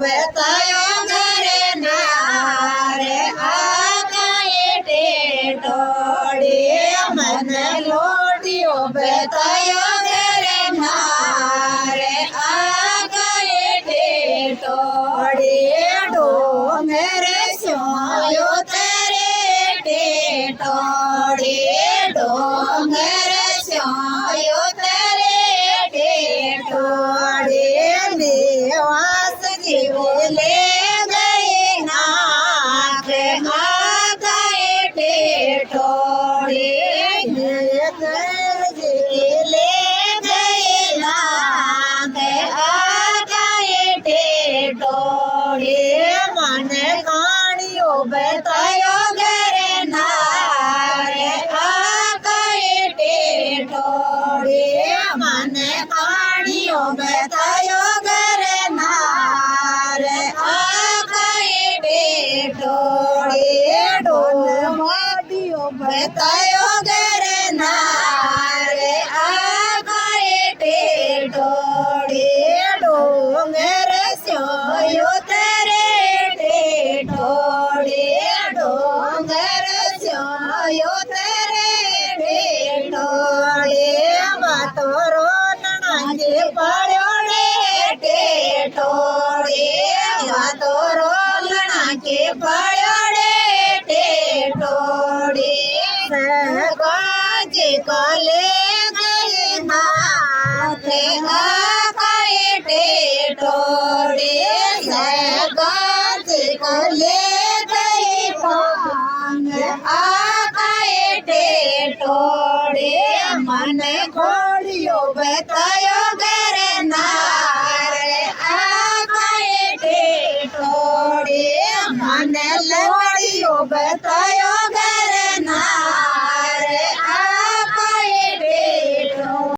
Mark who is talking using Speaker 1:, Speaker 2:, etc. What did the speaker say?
Speaker 1: बतायो घरे नारे आकाए टेटोड़े मन लोडियो बतायो घरे नारे आकाए टेटोड़े डोंगर सोयो तेरे टेटोड़े डोंगर सोयो तेरे टेटोड़े देवास ले गए नाथ आ गए टेटोड़े ले गए नाथ आ गए टेटोड़े मन कानियो बतायो घरे नारे आ गए टेटोड़े मन कानियो बतायो घरे नारे बतायो घरे नारे आकाए टेटोड़े डोंगर सोयो तेरे टेटोड़े डोंगर सोयो तेरे टेटोड़े बातोरो नणांगे पड़ोड़े टेटोड़े बातोरो नणांगे पड़ोड़े टेटोड़े काजे कले गए नाथ आकाए टेटोड़े काजे कले गए पांग आकाए टेटोड़े मन खोड़ियो बतायो घरे नारे आकाए टेटोड़े मन लोड़ियो बतायो